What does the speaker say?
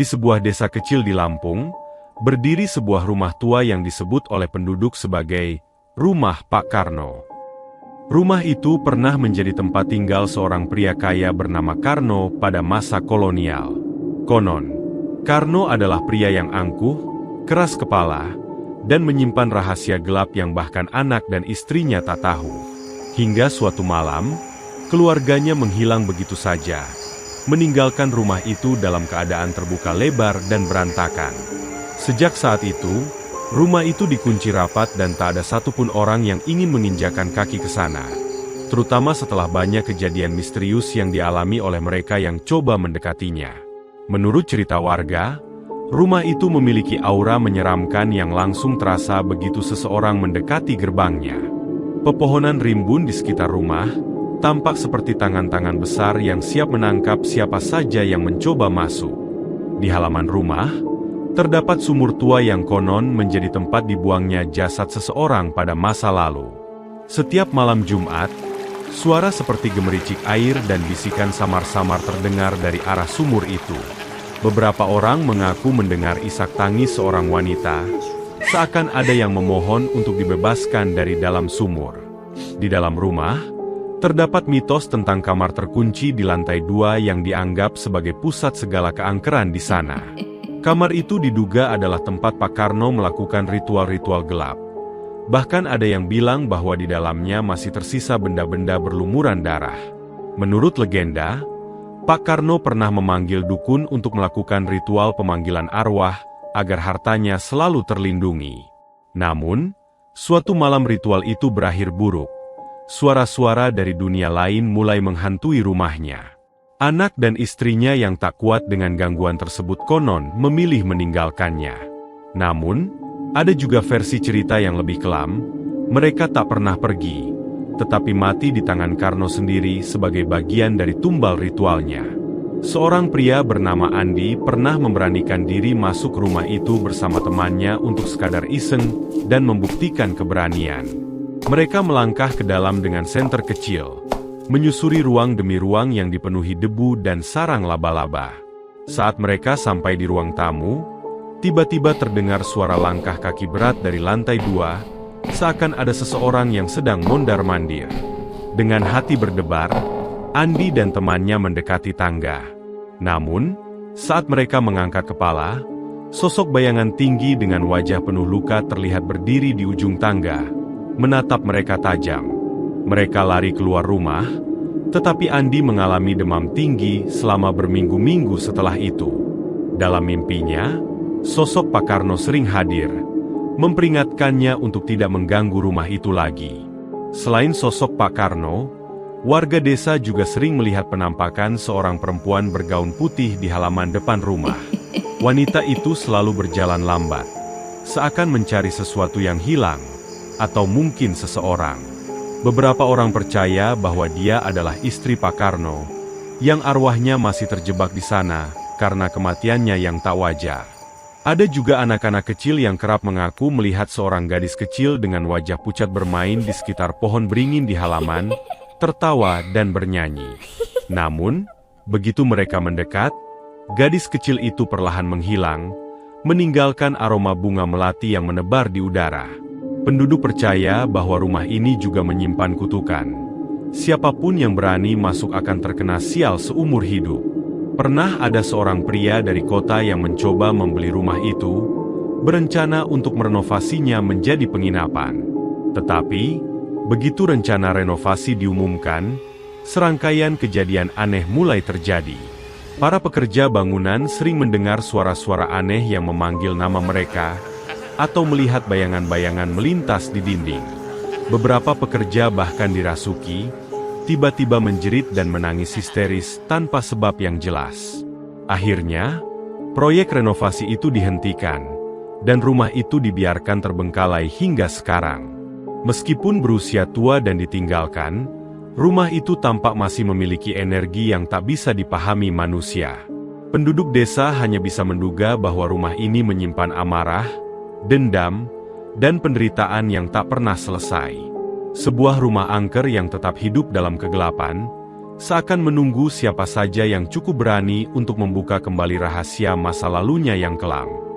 Di sebuah desa kecil di Lampung, berdiri sebuah rumah tua yang disebut oleh penduduk sebagai Rumah Pak Karno. Rumah itu pernah menjadi tempat tinggal seorang pria kaya bernama Karno pada masa kolonial. Konon, Karno adalah pria yang angkuh, keras kepala, dan menyimpan rahasia gelap yang bahkan anak dan istrinya tak tahu. Hingga suatu malam, keluarganya menghilang begitu saja, meninggalkan rumah itu dalam keadaan terbuka lebar dan berantakan. Sejak saat itu, rumah itu dikunci rapat dan tak ada satupun orang yang ingin menginjakan kaki ke sana. Terutama setelah banyak kejadian misterius yang dialami oleh mereka yang coba mendekatinya. Menurut cerita warga, rumah itu memiliki aura menyeramkan yang langsung terasa begitu seseorang mendekati gerbangnya. Pepohonan rimbun di sekitar rumah tampak seperti tangan-tangan besar yang siap menangkap siapa saja yang mencoba masuk. Di halaman rumah, terdapat sumur tua yang konon menjadi tempat dibuangnya jasad seseorang pada masa lalu. Setiap malam Jumat, suara seperti gemericik air dan bisikan samar-samar terdengar dari arah sumur itu. Beberapa orang mengaku mendengar isak tangis seorang wanita, seakan ada yang memohon untuk dibebaskan dari dalam sumur. Di dalam rumah, terdapat mitos tentang kamar terkunci di lantai 2 yang dianggap sebagai pusat segala keangkeran di sana. Kamar itu diduga adalah tempat Pak Karno melakukan ritual-ritual gelap. Bahkan ada yang bilang bahwa di dalamnya masih tersisa benda-benda berlumuran darah. Menurut legenda, Pak Karno pernah memanggil dukun untuk melakukan ritual pemanggilan arwah agar hartanya selalu terlindungi. Namun, suatu malam ritual itu berakhir buruk. Suara-suara dari dunia lain mulai menghantui rumahnya. Anak dan istrinya yang tak kuat dengan gangguan tersebut konon memilih meninggalkannya. Namun, ada juga versi cerita yang lebih kelam. Mereka tak pernah pergi, tetapi mati di tangan Karno sendiri sebagai bagian dari tumbal ritualnya. Seorang pria bernama Andi pernah memberanikan diri masuk rumah itu bersama temannya untuk sekadar iseng dan membuktikan keberanian. Mereka melangkah ke dalam dengan senter kecil, menyusuri ruang demi ruang yang dipenuhi debu dan sarang laba-laba. Saat mereka sampai di ruang tamu, tiba-tiba terdengar suara langkah kaki berat dari lantai 2, seakan ada seseorang yang sedang mondar-mandir. Dengan hati berdebar, Andi dan temannya mendekati tangga. Namun, saat mereka mengangkat kepala, sosok bayangan tinggi dengan wajah penuh luka terlihat berdiri di ujung tangga, menatap mereka tajam. Mereka lari keluar rumah, tetapi Andi mengalami demam tinggi selama berminggu-minggu setelah itu. Dalam mimpinya, sosok Pak Karno sering hadir, memperingatkannya untuk tidak mengganggu rumah itu lagi. Selain sosok Pak Karno, warga desa juga sering melihat penampakan seorang perempuan bergaun putih di halaman depan rumah. Wanita itu selalu berjalan lambat, seakan mencari sesuatu yang hilang, atau mungkin seseorang. Beberapa orang percaya bahwa dia adalah istri Pak Karno, yang arwahnya masih terjebak di sana karena kematiannya yang tak wajar. Ada juga anak-anak kecil yang kerap mengaku melihat seorang gadis kecil dengan wajah pucat bermain di sekitar pohon beringin di halaman, tertawa dan bernyanyi. Namun, begitu mereka mendekat, gadis kecil itu perlahan menghilang, meninggalkan aroma bunga melati yang menebar di udara. Penduduk percaya bahwa rumah ini juga menyimpan kutukan. Siapapun yang berani masuk akan terkena sial seumur hidup. Pernah ada seorang pria dari kota yang mencoba membeli rumah itu, berencana untuk merenovasinya menjadi penginapan. Tetapi, begitu rencana renovasi diumumkan, serangkaian kejadian aneh mulai terjadi. Para pekerja bangunan sering mendengar suara-suara aneh yang memanggil nama mereka, atau melihat bayangan-bayangan melintas di dinding. Beberapa pekerja bahkan dirasuki, tiba-tiba menjerit dan menangis histeris tanpa sebab yang jelas. Akhirnya, proyek renovasi itu dihentikan, dan rumah itu dibiarkan terbengkalai hingga sekarang. Meskipun berusia tua dan ditinggalkan, rumah itu tampak masih memiliki energi yang tak bisa dipahami manusia. Penduduk desa hanya bisa menduga bahwa rumah ini menyimpan amarah, dendam, dan penderitaan yang tak pernah selesai. Sebuah rumah angker yang tetap hidup dalam kegelapan, seakan menunggu siapa saja yang cukup berani untuk membuka kembali rahasia masa lalunya yang kelam.